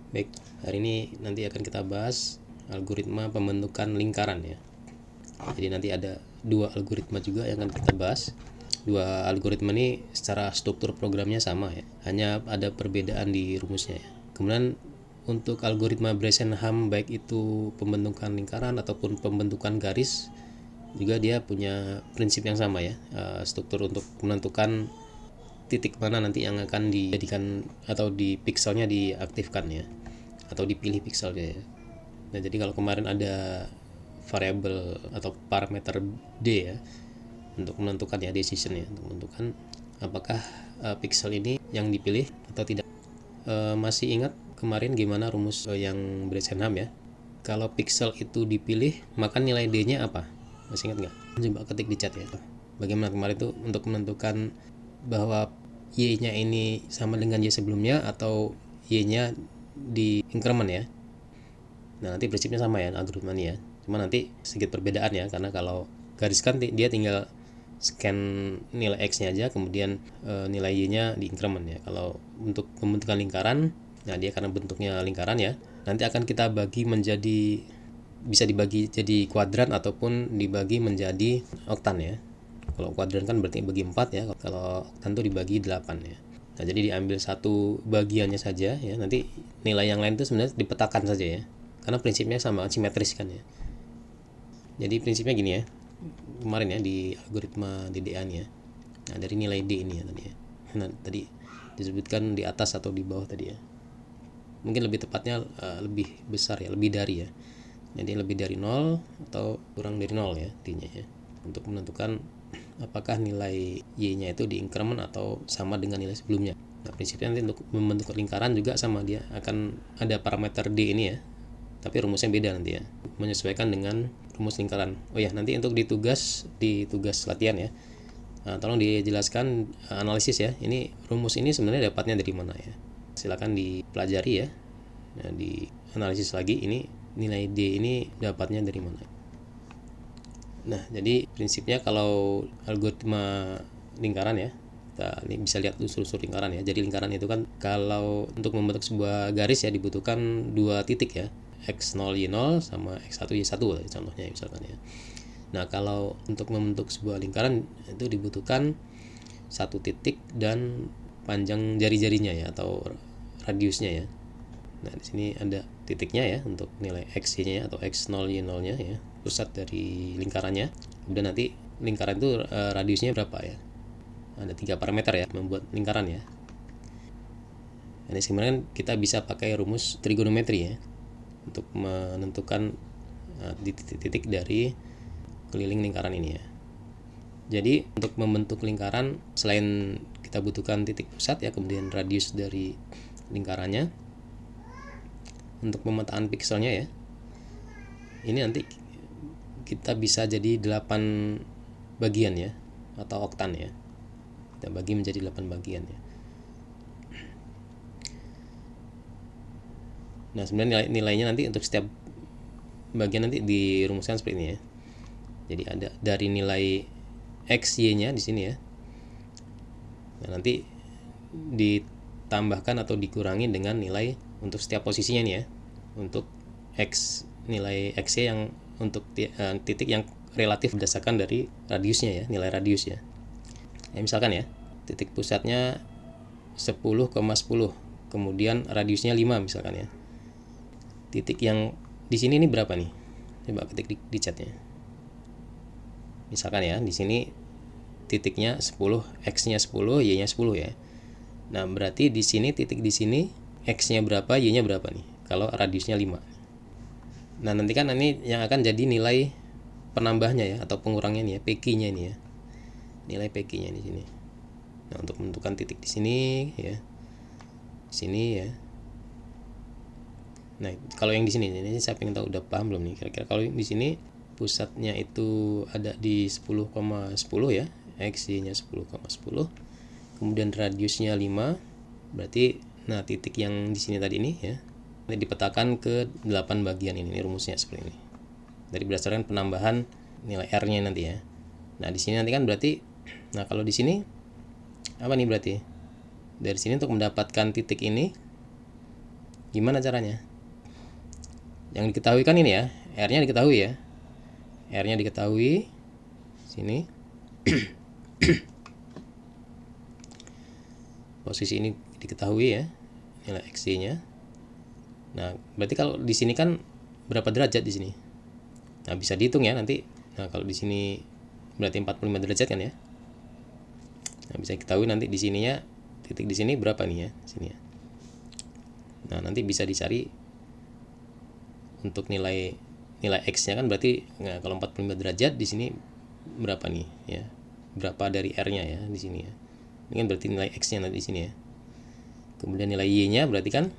Baik, hari ini nanti akan kita bahas algoritma pembentukan lingkaran ya. Jadi nanti ada dua algoritma juga yang akan kita bahas. Dua algoritma ini secara struktur programnya sama ya, hanya ada perbedaan di rumusnya ya. Kemudian untuk algoritma Bresenham, baik itu pembentukan lingkaran ataupun pembentukan garis, juga dia punya prinsip yang sama ya, struktur untuk menentukan titik mana nanti yang akan dijadikan atau di pikselnya diaktifkan ya, atau dipilih pikselnya ya. Nah, jadi kalau kemarin ada variabel atau parameter D ya, untuk menentukan ya decision ya, untuk menentukan apakah pixel ini yang dipilih atau tidak. Masih ingat kemarin gimana rumus yang Bresenham ya? Kalau pixel itu dipilih, maka nilai D-nya apa? Masih ingat nggak? Coba ketik di chat ya. Bagaimana kemarin itu untuk menentukan bahwa Y-nya ini sama dengan Y sebelumnya atau Y-nya di increment ya. Nah, nanti prinsipnya sama ya algoritma ini ya. Cuma nanti sedikit perbedaan ya, karena kalau garis kan dia tinggal scan nilai X-nya aja, kemudian nilai Y-nya di increment ya. Kalau untuk pembentukan lingkaran, nah dia karena bentuknya lingkaran ya, nanti akan kita bagi menjadi, bisa dibagi jadi kuadran ataupun dibagi menjadi oktan ya. Kalau kuadran kan berarti bagi 4 ya, kalau oktan itu dibagi 8 ya. Nah, jadi diambil satu bagiannya saja ya, nanti nilai yang lain itu sebenarnya dipetakan saja ya. Karena prinsipnya sama, simetris kan ya. Jadi prinsipnya gini ya, kemarin ya di algoritma DDA nih ya. Nah, dari nilai D ini ya tadi ya. Nah, tadi disebutkan di atas atau di bawah tadi ya. Mungkin lebih tepatnya lebih besar ya, lebih dari ya. Jadi lebih dari 0 atau kurang dari 0 ya D-nya ya. Untuk menentukan apakah nilai Y-nya itu di increment atau sama dengan nilai sebelumnya. Nah, prinsipnya nanti untuk membentuk lingkaran juga sama, dia akan ada parameter D ini ya. Tapi rumusnya beda nanti ya. Menyesuaikan dengan rumus lingkaran. Oh ya, nanti untuk di tugas latihan ya. Nah, tolong dijelaskan analisis ya. Ini rumus ini sebenarnya dapatnya dari mana ya? Silakan dipelajari ya. Nah, di analisis lagi ini nilai D ini dapatnya dari mana. Nah, jadi prinsipnya kalau algoritma lingkaran ya, kita bisa lihat dulu struktur lingkaran ya. Jadi lingkaran itu kan kalau untuk membentuk sebuah garis ya dibutuhkan dua titik ya, X0 Y0 sama X1 Y1 contohnya misalkan ya. Nah, kalau untuk membentuk sebuah lingkaran itu dibutuhkan satu titik dan panjang jari-jarinya ya, atau radiusnya ya. Nah, di sini ada titiknya ya untuk nilai X-nya atau X0 Y0-nya ya, pusat dari lingkarannya. Kemudian nanti lingkaran itu radiusnya berapa ya. Ada 3 parameter ya membuat lingkaran ya. Ini sebenarnya kita bisa pakai rumus trigonometri ya untuk menentukan titik-titik dari keliling lingkaran ini ya. Jadi untuk membentuk lingkaran, selain kita butuhkan titik pusat ya, kemudian radius dari lingkarannya, untuk pemetaan pikselnya ya, ini nanti kita bisa jadi 8 bagian ya, atau oktan ya. Kita bagi menjadi 8 bagian ya. Nah, sebenarnya nilainya nanti untuk setiap bagian nanti dirumuskan seperti ini ya. Jadi ada dari nilai X, Y-nya di sini ya. Nah, nanti ditambahkan atau dikurangi dengan nilai untuk setiap posisinya nih ya. Untuk X, nilai X yang untuk titik yang relatif berdasarkan dari radiusnya ya, nilai radius ya. Misalkan ya, titik pusatnya 10,10, kemudian radiusnya 5 misalkan ya. Titik yang di sini ini berapa nih? Coba ketik di chatnya. Misalkan ya, di sini titiknya 10, X-nya 10, Y-nya 10 ya. Nah, berarti di sini titik di sini X-nya berapa, Y-nya berapa nih? Kalau radiusnya 5. Nah, nanti kan ini yang akan jadi nilai penambahnya ya, atau pengurangnya nih ya, PQ-nya ini ya. Nilai PQ-nya di sini. Nah, untuk menentukan titik di sini ya. Di sini ya. Nah, kalau yang di sini ini saya pengen tahu udah paham belum nih kira-kira. Kalau di sini pusatnya itu ada di 10,10 ya. X-nya 10,10. Kemudian radiusnya 5. Berarti nah titik yang di sini tadi ini ya, ini dipetakan ke 8 bagian ini rumusnya seperti ini. Dari berdasarkan penambahan nilai R-nya nanti ya. Nah, di sini nanti kan berarti, nah kalau di sini apa nih berarti? Dari sini untuk mendapatkan titik ini Gimana caranya? Yang diketahui kan ini ya, R-nya diketahui ya. R-nya diketahui sini. Posisi ini diketahui ya, nilai XY-nya. Nah, berarti kalau di sini kan berapa derajat di sini? Nah, bisa dihitung ya nanti. Nah, kalau di sini berarti 45 derajat kan ya. Nah, bisa diketahui nanti di sininya, titik di sini berapa nih ya, sini ya. Nah, nanti bisa dicari untuk nilai X-nya kan berarti, nah, kalau 45 derajat di sini berapa nih ya? Berapa dari R-nya ya di sini ya. Ini kan berarti nilai X-nya nanti di sini ya. Kemudian nilai Y-nya berarti kan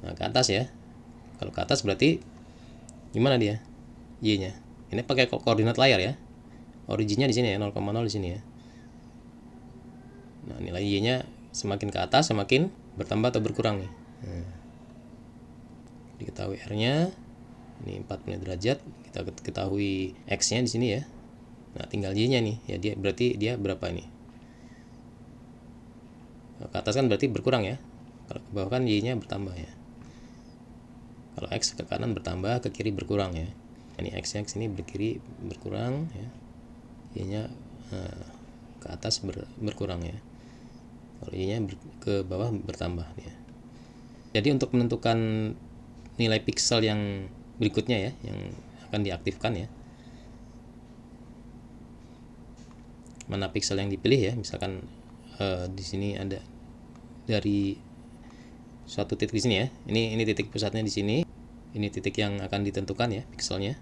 nah, ke atas ya. Kalau ke atas berarti gimana dia? Y-nya. Ini pakai koordinat layar ya. Originnya di sini ya, 0,0 di sini ya. Nah, nilai Y-nya semakin ke atas semakin bertambah atau berkurang nih. Nah, diketahui R-nya ini 40 derajat, kita ketahui X-nya di sini ya. Nah, tinggal Y-nya nih. Ya dia berarti dia berapa nih? Ke atas kan berarti berkurang ya. Kalau ke bawah kan Y-nya bertambah ya. Kalau X ke kanan bertambah, ke kiri berkurang ya. Ini X-nya ke sini berkiri berkurang ya. Y-nya ke atas berkurang ya. Kalau Y-nya ke bawah bertambah ya. Jadi untuk menentukan nilai piksel yang berikutnya ya, yang akan diaktifkan ya, mana piksel yang dipilih ya, misalkan di sini ada dari suatu titik di sini ya, ini titik pusatnya di sini, ini titik yang akan ditentukan ya pikselnya.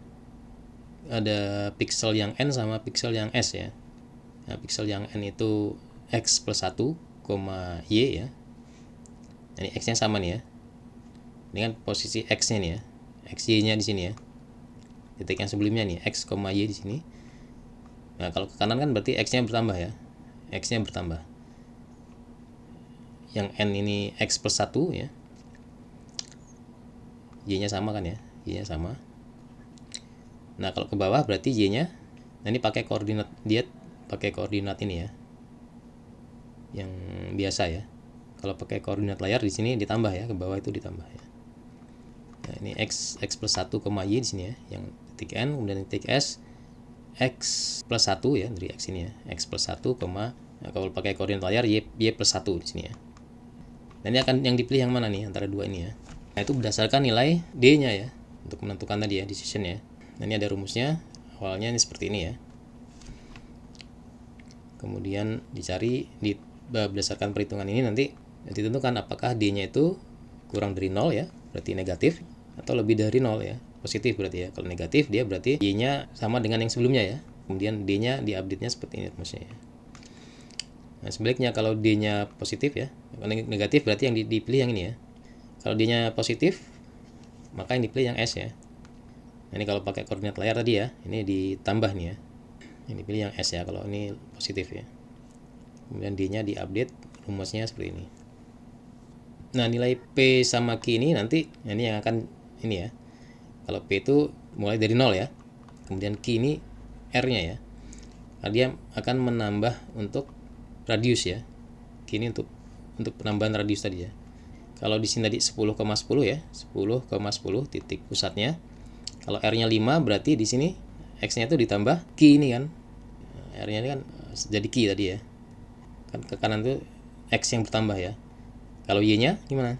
Ada piksel yang N sama piksel yang S ya. Nah, piksel yang N itu X plus 1, Y ya. Ini X nya sama nih ya. Ini kan posisi X nya nih ya, XY nya di sini ya, titik yang sebelumnya nih X, Y di sini. Nah, kalau ke kanan kan berarti X nya bertambah ya, X nya bertambah. Yang N ini X plus 1 ya, Y nya sama kan ya, Y nya sama. Nah, kalau ke bawah berarti Y nya, nah ini pakai koordinat, dia pakai koordinat ini ya, yang biasa ya. Kalau pakai koordinat layar di sini ditambah ya, ke bawah itu ditambah ya. Nah, ini X plus 1, Y di sini ya, yang titik N, kemudian titik S, X plus 1 ya, dari X ini ya, X plus 1, nah, kalau pakai koordinat layar Y plus 1 di sini ya. Dan ini akan yang dipilih yang mana nih antara dua ini ya. Nah, itu berdasarkan nilai D-nya ya, untuk menentukan tadi ya, decision ya. Nah, ini ada rumusnya, awalnya ini seperti ini ya. Kemudian dicari berdasarkan perhitungan ini nanti ditentukan apakah D-nya itu kurang dari 0 ya, berarti negatif, atau lebih dari 0 ya, positif berarti ya. Kalau negatif dia berarti Y-nya sama dengan yang sebelumnya ya. Kemudian D-nya diupdate-nya seperti ini rumusnya ya. Nah, sebaliknya kalau D-nya positif ya, negatif berarti yang dipilih yang ini ya. Kalau D-nya positif, maka yang dipilih yang S ya. Nah, ini kalau pakai koordinat layar tadi ya, ini ditambah nih ya. Yang dipilih yang S ya kalau ini positif ya. Kemudian D-nya diupdate, rumusnya seperti ini. Nah, nilai P sama Q ini nanti, ini yang akan ini ya. Kalau P itu mulai dari 0 ya. Kemudian Q ini R-nya ya. Nah, dia akan menambah untuk radius ya. Q ini untuk penambahan radius tadi ya. Kalau di sini tadi 10,10 ya, 10,10 titik pusatnya. Kalau R-nya 5 berarti di sini X-nya itu ditambah Q ini kan. R-nya ini kan jadi Q tadi ya. Kan ke kanan tuh X yang bertambah ya. Kalau Y-nya gimana?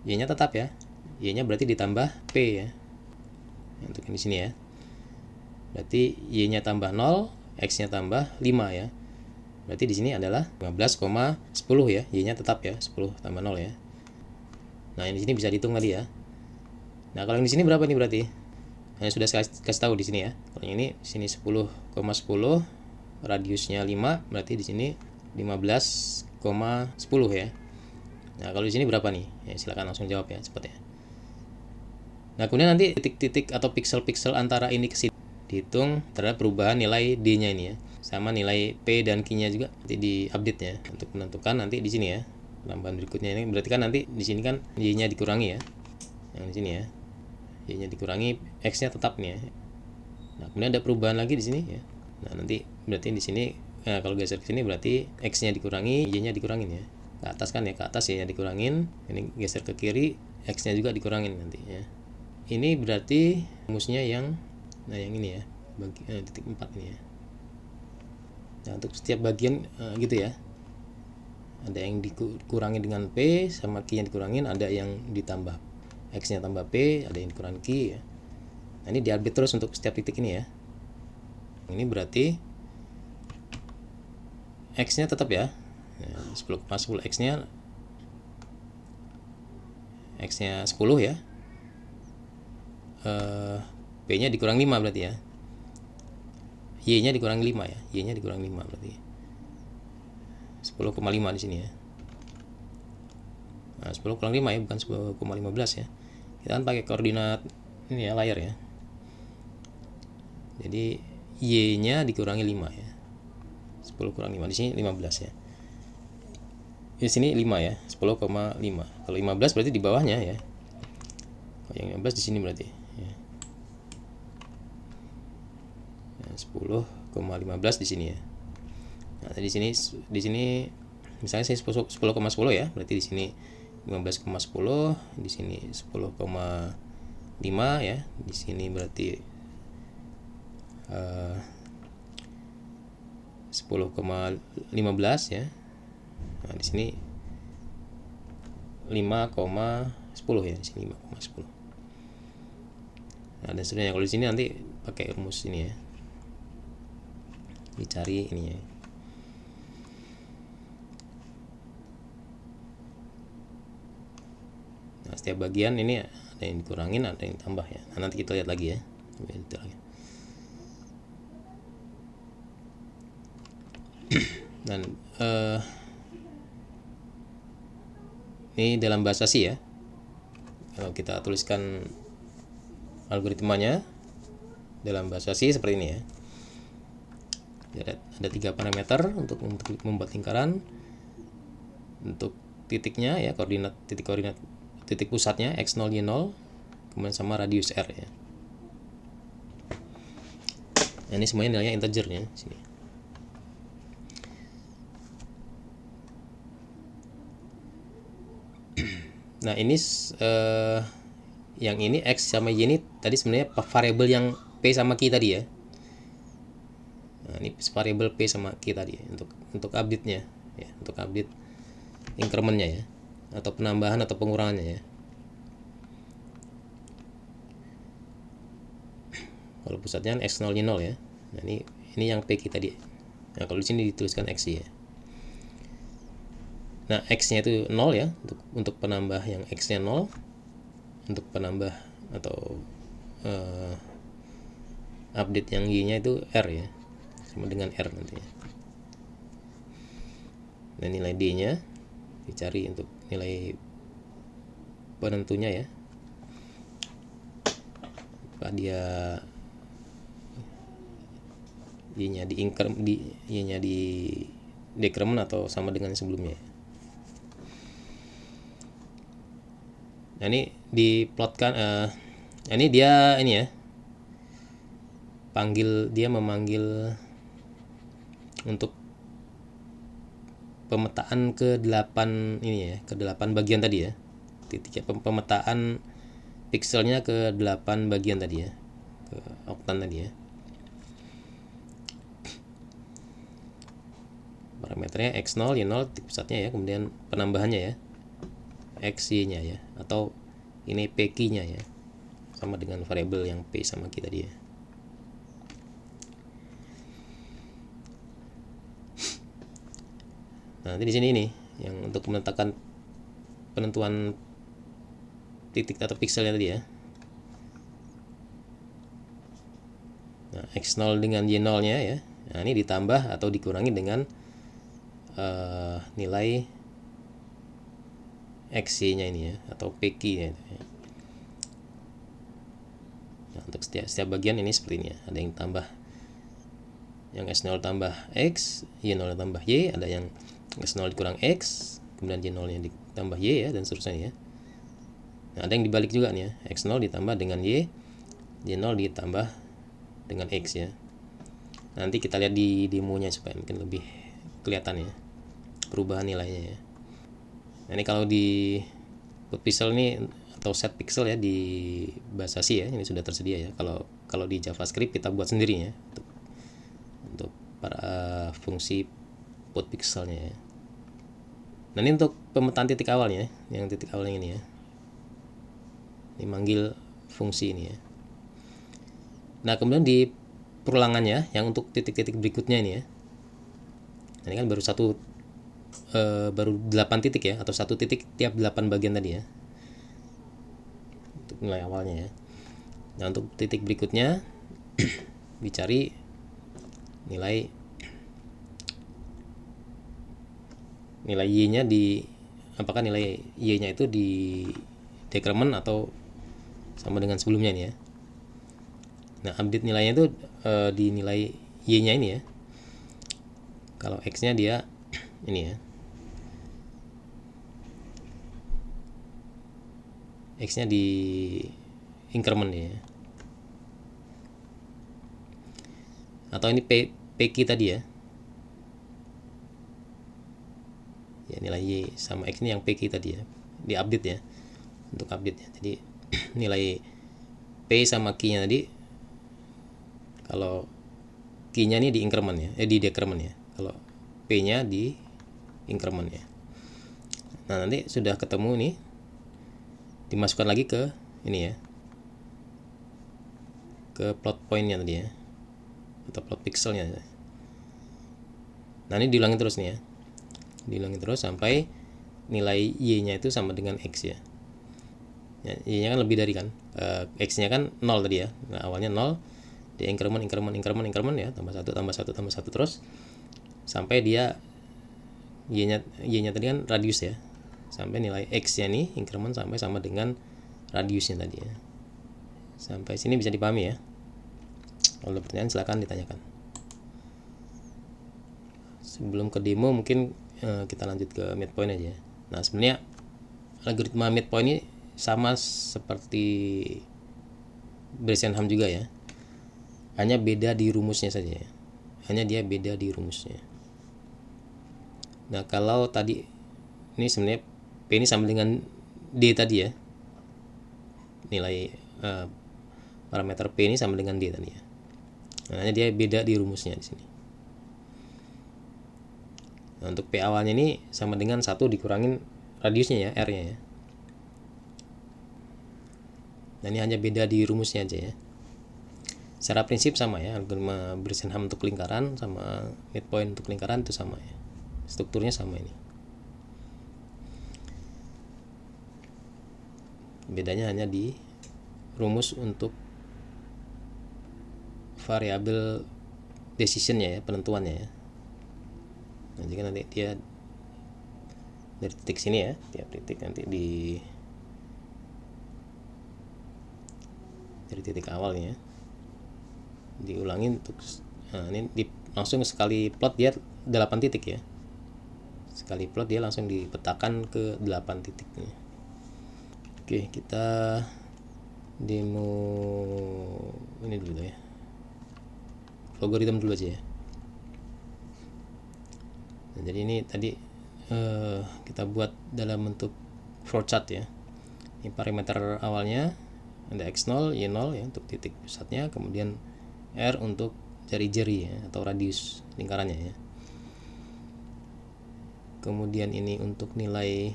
Y-nya tetap ya. Y-nya berarti ditambah P ya. Untuk di sini ya. Berarti Y-nya tambah 0, X-nya tambah 5 ya. Berarti di sini adalah 15,10 ya. Y-nya tetap ya, 10 tambah 0 ya. Nah, di sini bisa dihitung tadi ya. Nah, kalau yang di sini berapa nih berarti? Nah, sudah kasih tahu di sini ya. Kalau yang ini di sini 10,10, radiusnya 5, berarti di sini 15,10 ya. Nah, kalau di sini berapa nih? Ya, silakan langsung jawab ya, cepat ya. Nah, kemudian nanti titik-titik atau piksel-piksel antara ini ke sini dihitung terhadap perubahan nilai D-nya ini ya. Sama nilai P dan Q-nya juga nanti diupdate ya untuk menentukan nanti di sini ya. Penambahan berikutnya ini berarti kan nanti di sini kan Y-nya dikurangi ya. Yang di sini ya. Y-nya dikurangi, X-nya tetap nih ya. Nah, kemudian ada perubahan lagi di sini ya. Nah, nanti berarti di sini, nah, kalau geser ke sini berarti X-nya dikurangi, Y-nya dikurangin ya. ke atas kan ya, ke atas ya dikurangin, ini geser ke kiri, X nya juga dikurangin nanti ya. Ini berarti rumusnya yang yang ini ya, titik 4 ini ya. Nah, untuk setiap bagian gitu ya, ada yang dikurangi dengan P sama Q yang dikurangin, ada yang ditambah X nya tambah P, ada yang dikurangi Q ya. Nah, ini diupdate terus untuk setiap titik ini ya. Ini berarti X nya tetap ya, 10,10 X nya 10 ya, P nya dikurang 5 berarti ya, Y nya dikurang 5 ya, Y nya dikurang 5 berarti 10,5 di sini ya. Nah, 10 kurang 5 ya, bukan 10,15 ya. Kita kan pakai koordinat ini ya, layar ya. Jadi Y nya dikurangi 5 ya. 10 kurang 5 di sini 15 ya. Di sini 5 ya, 10,5. Kalau 15 berarti di bawahnya ya. Kalau yang 15 di sini berarti ya. 10,15 di sini ya. Nah, di sini misalnya saya 10,10 ya, berarti di sini 15,10, di sini 10,5 ya, di sini berarti 10,15 ya. Nah, di sini 5,10 ya, di sini 5,10. Nah, dan sebenarnya kalau di sini nanti pakai rumus ini ya, dicari ini ya. Nah, setiap bagian ini ada yang dikurangin, ada yang tambah ya. Nah, nanti kita lihat lagi ya. Dan ini dalam bahasa C ya. Kalau kita tuliskan algoritmanya dalam bahasa C seperti ini ya. Ada 3 parameter untuk membuat lingkaran. Untuk titiknya ya, titik pusatnya x0 y0, kemudian sama radius r ya. Nah, ini semuanya nilainya integer ya sini. Nah, ini yang ini x sama y ini tadi sebenarnya variabel yang p sama q tadi ya. Nah, ini variabel p sama q tadi ya, untuk update-nya ya, untuk update increment-nya ya, atau penambahan atau pengurangannya ya. Kalau pusatnya x0 y0 ya. Nah, ini yang p q tadi. Nah, kalau di sini dituliskan x ya. Nah, X-nya itu 0 ya, untuk penambah yang X-nya 0, untuk penambah atau update yang Y-nya itu R ya, sama dengan R nanti ya. Dan nilai D-nya dicari untuk nilai penentunya ya, apakah dia Y-nya di decrement atau sama dengan sebelumnya. Nah, ini diplotkan, ini dia ini ya, dia memanggil untuk pemetaan ke 8 ini ya, ke 8 bagian tadi ya. Titik pemetaan pikselnya ke 8 bagian tadi ya, ke oktan tadi ya. Parameternya x0 y0 titik pusatnya ya, kemudian penambahannya ya, x y-nya ya, atau ini p q-nya ya, sama dengan variabel yang p sama q tadi ya. Nah, nanti di sini nih yang untuk menentukan penentuan titik atau pikselnya tadi ya. Nah, x0 dengan y0-nya ya. Nah, ini ditambah atau dikurangi dengan nilai xy-nya ini ya, atau pq-nya ya. Nah, untuk setiap bagian ini seperti ini ya. Ada yang tambah, yang x0 tambah x, y0 tambah y, ada yang x0 dikurang x, kemudian y0-nya ditambah y ya, dan seterusnya ya. Nah, ada yang dibalik juga nih ya, x0 ditambah dengan y, y0 ditambah dengan x ya. Nanti kita lihat di demonya supaya mungkin lebih kelihatan ya perubahan nilainya ya. Nah, ini kalau di put pixel ini atau set pixel ya di bahasa C ya, ini sudah tersedia ya. Kalau di JavaScript kita buat sendiri ya untuk para fungsi put pixelnya ya. Nah, ini untuk pemetaan titik awalnya, yang titik awalnya ini ya. Ini manggil fungsi ini ya. Nah, kemudian di perulangannya yang untuk titik-titik berikutnya ini ya. Nah, ini kan baru 8 titik ya, atau 1 titik tiap 8 bagian tadi ya. Untuk nilai awalnya ya. Nah, untuk titik berikutnya dicari nilai y-nya apakah nilai y-nya itu di decrement atau sama dengan sebelumnya nih ya. Nah, update nilainya itu di nilai y-nya ini ya. Kalau x-nya dia ini ya. X-nya di increment ya. Atau ini PQ tadi ya. Ya, nilai y sama x ini yang PQ tadi ya. Di update ya. Untuk update ya. Jadi nilai P sama Q-nya tadi, kalau Q-nya ini di increment ya, di decrement ya. Kalau P-nya di increment ya. Nah, nanti sudah ketemu nih, dimasukkan lagi ke ini ya, ke plot point-nya tadi ya, atau plot pixelnya. Nah, ini diulangi terus nih ya, diulangi terus sampai nilai y-nya itu sama dengan x ya. Y-nya kan lebih dari kan, x-nya kan 0 tadi ya. Nah, awalnya 0, di increment ya, tambah 1 terus sampai dia y-nya tadi kan radius ya, sampai nilai x-nya nih increment sampai sama dengan radiusnya tadi ya. Sampai sini bisa dipahami ya. Kalau ada pertanyaan silahkan ditanyakan. Sebelum ke demo mungkin kita lanjut ke midpoint aja. Nah, sebenarnya algoritma midpoint ini sama seperti Bresenham juga ya. Hanya beda di rumusnya saja ya. Hanya dia beda di rumusnya. Nah, kalau tadi ini sebenarnya P ini sama dengan D tadi ya. Nilai parameter P ini sama dengan D tadi ya. Nah, hanya dia beda di rumusnya di sini. Nah, untuk P awalnya ini sama dengan 1 dikurangin radiusnya ya, R-nya ya. Nah, ini hanya beda di rumusnya aja ya. Secara prinsip sama ya, algoritma Bresenham untuk lingkaran sama midpoint untuk lingkaran itu sama ya. Strukturnya sama ini. Bedanya hanya di rumus untuk variabel decisionnya ya, penentuannya ya. Nah, jika nanti dia dari titik sini ya, tiap titik nanti dari titik awalnya diulangin untuk ini langsung sekali plot dia 8 titik ya. Sekali plot dia langsung dipetakan ke 8 titiknya. Oke, kita demo ini dulu ya. Logaritma dulu aja ya. Nah, jadi ini tadi kita buat dalam bentuk flowchart ya. Ini parameter awalnya ada x0, y0 ya untuk titik pusatnya, kemudian r untuk jari-jari ya atau radius lingkarannya ya. Kemudian ini untuk nilai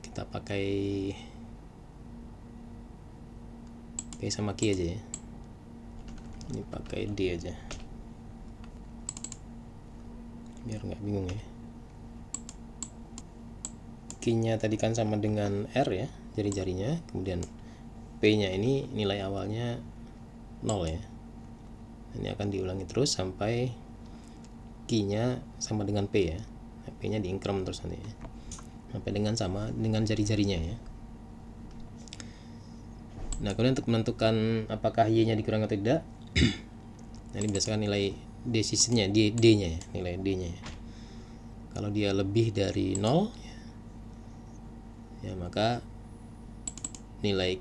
kita pakai P sama Q aja ya. Ini pakai D aja biar nggak bingung ya. Q-nya tadi kan sama dengan R ya, jari-jarinya, kemudian P-nya ini nilai awalnya 0 ya. Ini akan diulangi terus sampai Q-nya sama dengan P ya. P-nya di increment terus nanti ya. Sampai dengan sama dengan jari-jarinya ya. Nah, kemudian untuk menentukan apakah Y-nya dikurangi atau tidak, nah, ini berdasarkan nilai decisionnya, D-nya ya, nilai D-nya ya. Kalau dia lebih dari 0 ya, maka nilai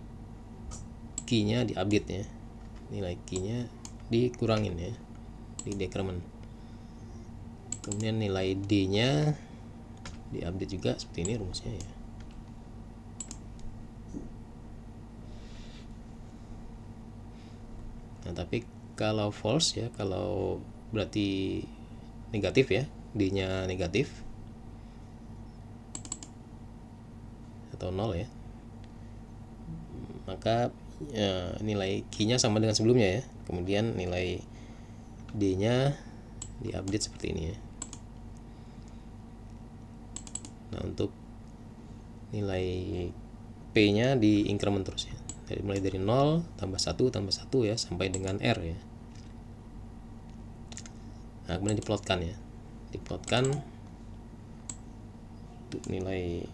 Q-nya diupdate ya. Nilai Q-nya dikurangin ya, di decrement. Kemudian nilai D-nya diupdate juga seperti ini rumusnya ya. Nah, tapi kalau false ya, kalau berarti negatif ya, D-nya negatif atau 0 ya, maka nilai key-nya sama dengan sebelumnya ya. Kemudian nilai D-nya diupdate seperti ini ya. Nah, untuk nilai P-nya di increment terus ya. Mulai dari 0 tambah 1 tambah 1 ya sampai dengan R ya. Nah, kemudian diplotkan ya. Diplotkan untuk nilai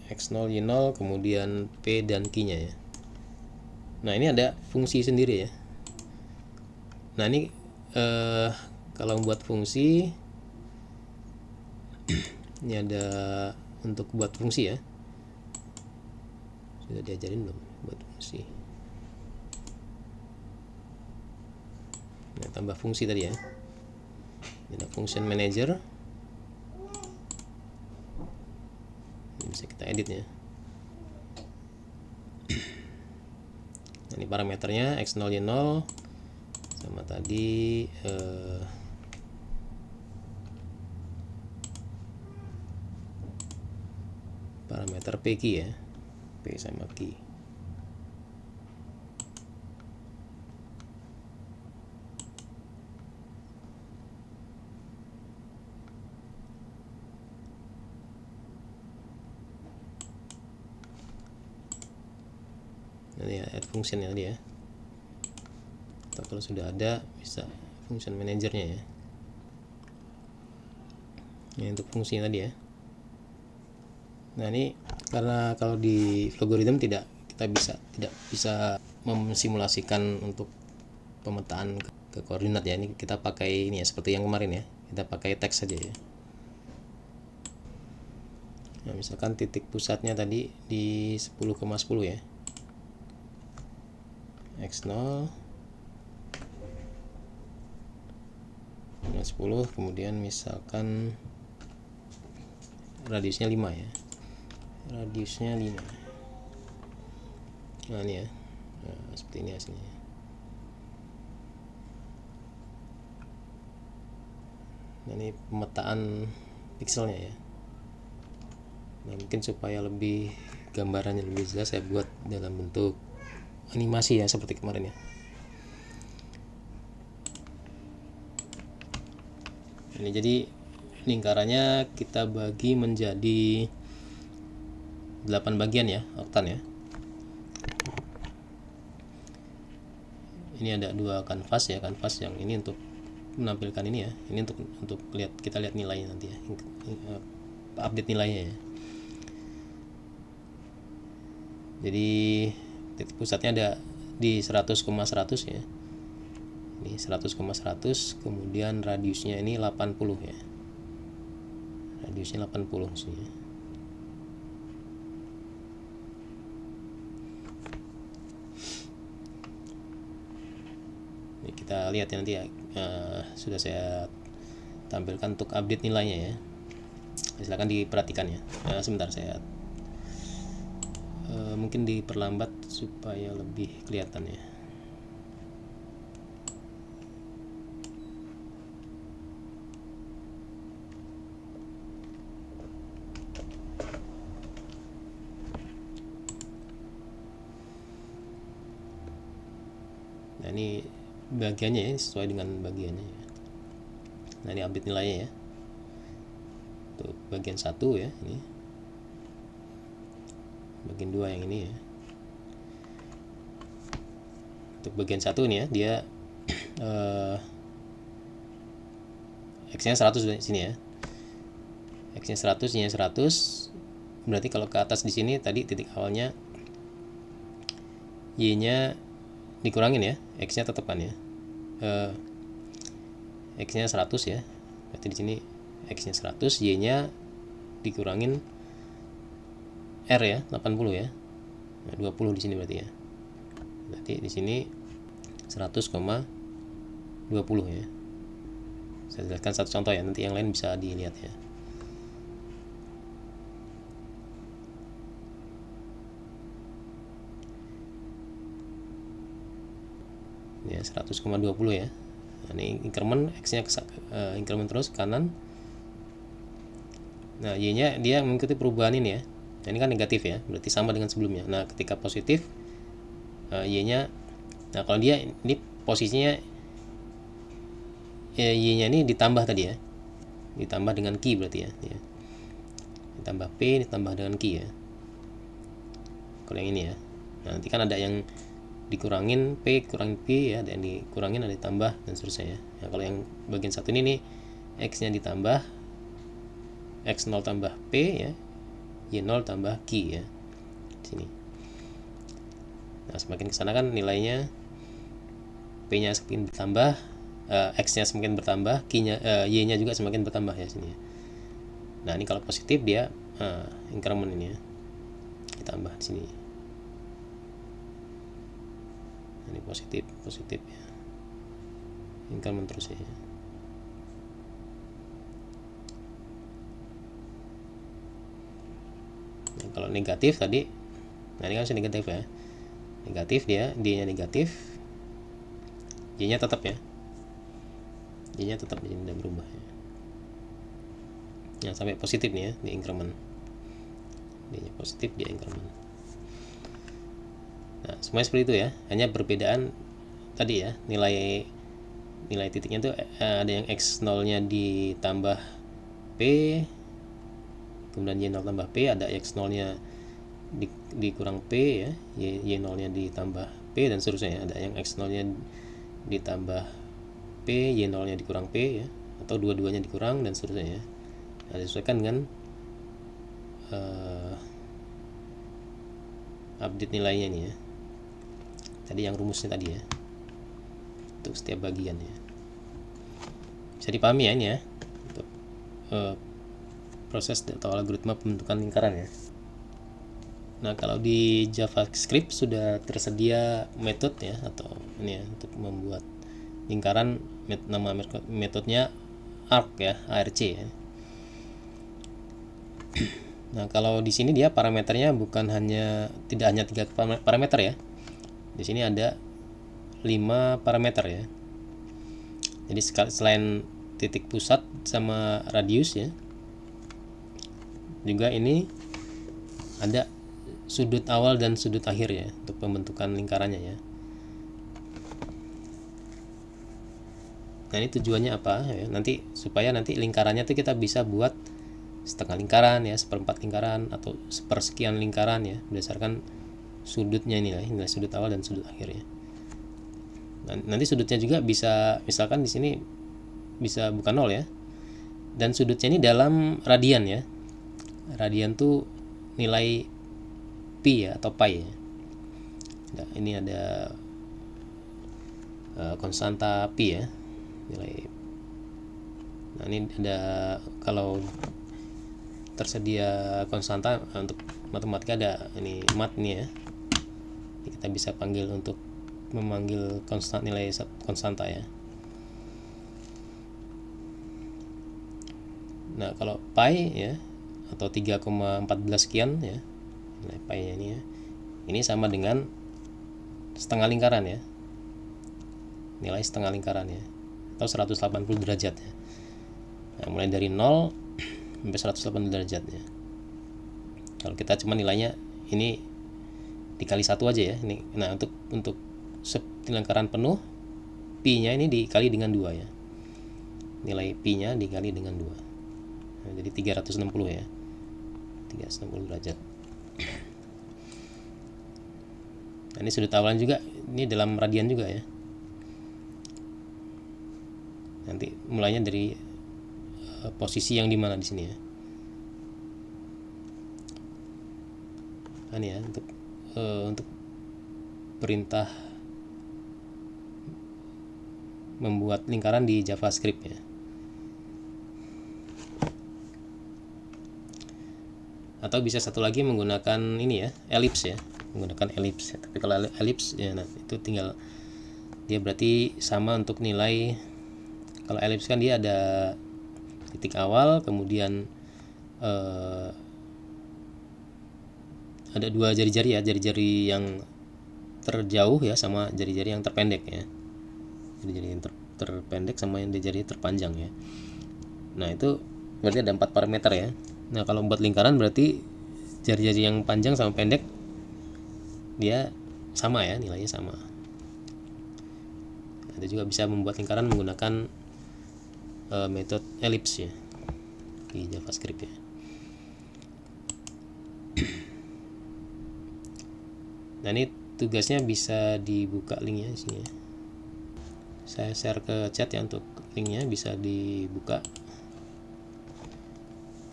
X0, Y0, kemudian P dan Q-nya ya. Nah, ini ada fungsi sendiri ya. Nah, ini kalau membuat fungsi ini ada untuk buat fungsi ya. Sudah diajarin belum buat fungsi? Nah, tambah fungsi tadi ya. Ini ada function manager. Ini bisa kita edit ya. Nah, ini parameternya X0 Y0 sama tadi parameter P key ya, P sama key. Nanti ya add function ya tadi ya, atau kalau sudah ada bisa function manajernya ya. Ini untuk fungsi tadi ya. Nah, ini karena kalau di logarithm tidak bisa memsimulasikan untuk pemetaan ke koordinat ya. Ini kita pakai ini ya, seperti yang kemarin ya, kita pakai teks saja ya. Nah, misalkan titik pusatnya tadi di 10,10 ya, X0 10, kemudian misalkan radiusnya 5 ya, radiusnya 5. Nah, ini ya, nah, seperti ini hasilnya. Nah, ini pemetaan pixelnya ya. Nah, mungkin supaya lebih gambarannya lebih jelas saya buat dalam bentuk animasi ya, seperti kemarin ya. Ini jadi lingkarannya kita bagi menjadi 8 bagian ya, oktan ya. Ini ada 2 kanvas ya, kanvas yang ini untuk menampilkan ini ya, ini untuk kita lihat nilainya nanti ya, update nilainya ya. Jadi titik pusatnya ada di 100,100 ya. Ini 100,100, kemudian radiusnya ini 80 ya. Radiusnya 80 sini. Ini kita lihat ya nanti ya, sudah saya tampilkan untuk update nilainya ya. Silakan diperhatikan ya. Sebentar saya mungkin diperlambat supaya lebih kelihatan ya. Nah, ini bagiannya ya, sesuai dengan bagiannya ya. Nah, ini update nilainya ya. Untuk bagian 1 ya, ini. Bagian 2 yang ini ya. Untuk bagian 1 ini ya, dia X-nya 100 di sini ya. X-nya 100, Y-nya 100. Berarti kalau ke atas di sini tadi titik awalnya Y-nya dikurangin ya, X-nya tetap kan ya. X-nya 100 ya. Berarti di sini X-nya 100, Y-nya dikurangin R ya, 80 ya. Nah, 20 di sini berarti ya. Berarti di sini 100,20 ya. Saya jelaskan satu contoh ya, nanti yang lain bisa dilihat ya. ya 100,20 ya. Nah, ini increment X nya increment terus ke kanan. Nah, Y nya dia mengikuti perubahan ini ya. Nah, ini kan negatif ya, berarti sama dengan sebelumnya. Nah, ketika positif Y nya, nah kalau dia ini posisinya Y nya ini ditambah tadi ya, ditambah dengan Q berarti ya, ditambah P ditambah dengan Q ya. Kalau yang ini ya, nah, nanti kan ada yang dikurangin P kurang P ya, ada yang dikurangin, ada ditambah dan seterusnya ya. Nah, kalau yang bagian satu ini nih, X nya ditambah, X0 tambah P ya, Y0 tambah Q ya, sini. Nah, semakin kesana kan nilainya P nya semakin bertambah, X nya semakin bertambah, Y nya juga semakin bertambah ya sini ya. Nah, ini kalau positif dia increment ini ya, ditambah di sini. Ini positif ya, increment terus ya. Nah, kalau negatif tadi, nah ini kan masih negatif ya, negatif dia, D nya negatif, Y nya tetap ya, Y nya tetap, jadi tidak berubah ya. Nah, sampai positif nih ya di increment, D nya positif, dia increment. Nah, semuanya seperti itu ya, hanya perbedaan tadi ya, nilai titiknya itu ada yang X0 nya ditambah P, kemudian Y0 tambah P, ada X0 nya dikurang P ya, Y0 nya ditambah P dan seterusnya ya. Ada yang X0 nya ditambah P, Y0 nya dikurang P ya, atau dua-duanya dikurang dan seterusnya ya. Nah, disesuaikan dengan update nilainya ini ya, tadi yang rumusnya tadi ya, untuk setiap bagian ya. Bisa dipahami ya ini ya, untuk proses atau algoritma pembentukan lingkaran ya. Nah, kalau di JavaScript sudah tersedia metode ya, atau ini ya, untuk membuat lingkaran, nama metodenya arc ya, ARC ya. Nah, kalau di sini dia parameternya tidak hanya 3 parameter ya. Di sini ada 5 parameter ya. Jadi selain titik pusat sama radius ya, juga ini ada sudut awal dan sudut akhir ya, untuk pembentukan lingkarannya ya. Nah, ini tujuannya apa ya? Supaya nanti lingkarannya tuh kita bisa buat setengah lingkaran ya, seperempat lingkaran, atau sepersekian lingkaran ya, berdasarkan sudutnya nilai sudut awal dan sudut akhir ya. Nah, nanti sudutnya juga bisa, misalkan di sini bisa bukan 0 ya, dan sudutnya ini dalam radian ya. Radian tuh nilai pi ya, atau pi ya. Nah, ini ada konstanta pi ya, nilai. Nah, ini ada, kalau tersedia konstanta untuk matematika ada ini mat nih ya. Jadi kita bisa panggil untuk memanggil nilai konstanta ya. Nah, kalau pi ya, atau 3,14 sekian ya, nilai pi nya ini ya, ini sama dengan setengah lingkaran ya, nilai setengah lingkaran ya, atau 180 derajat ya. Nah, mulai dari 0 sampai 180 derajat ya. Kalau kita cuma nilainya ini dikali 1 aja ya ini. Nah, untuk lingkaran penuh, pi nya ini dikali dengan 2 ya, nilai pi nya dikali dengan 2. Nah, jadi 360 ya, 360 derajat. Nah, ini sudut awalan juga, ini dalam radian juga ya. Nanti mulainya dari posisi yang dimana di sini ya. Nah, ini ya, untuk perintah membuat lingkaran di JavaScript ya. Atau bisa satu lagi menggunakan ini ya, ellipse ya, menggunakan ellipse ya. Tapi kalau ellipse ya, nah, itu tinggal dia berarti sama untuk nilai. Kalau ellipse kan dia ada titik awal, kemudian ada 2 jari-jari ya, jari-jari yang terjauh ya, sama jari-jari yang terpendek ya. jadi terpendek sama yang jadi terpanjang ya. Nah itu berarti ada 4 parameter ya. Nah kalau buat lingkaran berarti jari-jari yang panjang sama pendek dia sama ya, nilainya sama. Ada juga bisa membuat lingkaran menggunakan metode ellipse ya di JavaScript ya. Nah ini tugasnya bisa dibuka linknya di sini ya. Saya share ke chat ya untuk linknya, bisa dibuka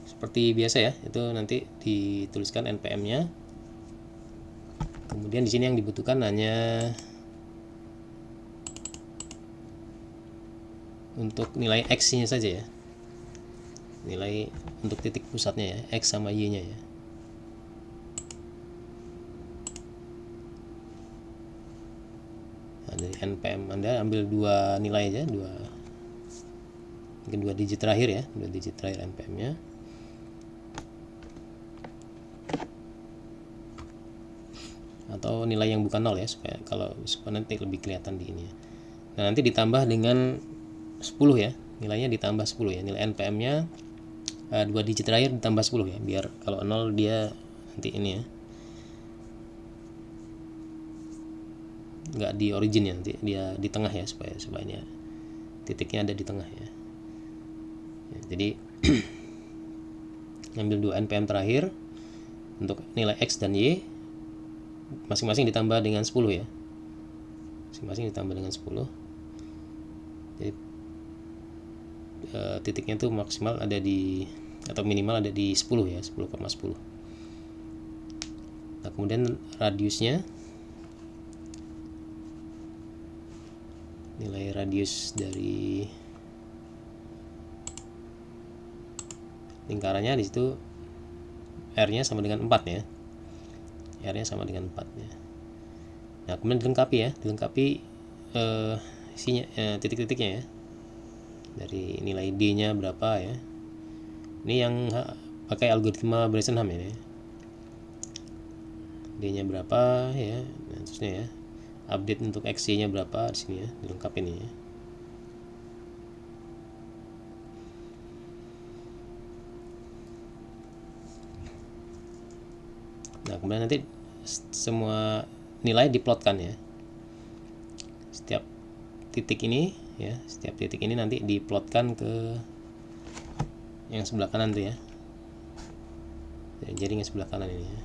seperti biasa ya. Itu nanti dituliskan npm-nya. Kemudian di sini yang dibutuhkan hanya untuk nilai x-nya saja ya. Nilai untuk titik pusatnya ya, x sama y-nya ya. Nah, dari npm Anda ambil 2 nilai aja, mungkin 2 digit terakhir ya, 2 digit terakhir npm-nya. Atau nilai yang bukan 0 ya, supaya nanti lebih kelihatan di ini ya. Nah nanti ditambah dengan 10 ya, nilainya ditambah 10 ya, nilai npm-nya 2 digit terakhir ditambah 10 ya, biar kalau 0 dia nanti ini ya, nggak di origin ya, nanti dia di tengah ya, supaya titiknya ada di tengah ya. Jadi ambil 2 npm terakhir untuk nilai x dan y, masing-masing ditambah dengan 10 ya, masing-masing ditambah dengan 10. Jadi titiknya tuh maksimal ada di, atau minimal ada di 10 ya, 10,10. Nah kemudian radiusnya, nilai radius dari lingkarannya di situ r-nya sama dengan 4 ya, r-nya sama dengan 4 ya. Nah kemudian dilengkapi isinya, titik-titiknya ya, dari nilai d-nya berapa ya. Ini yang pakai algoritma Bresenham ya, d-nya berapa ya, nah, terusnya ya, update untuk x-nya berapa di sini ya, dilengkapi ini ya. Nah kemudian nanti semua nilai diplotkan ya, setiap titik ini ya, setiap titik ini nanti diplotkan ke yang sebelah kanan tuh ya, jaring yang sebelah kanan ini ya.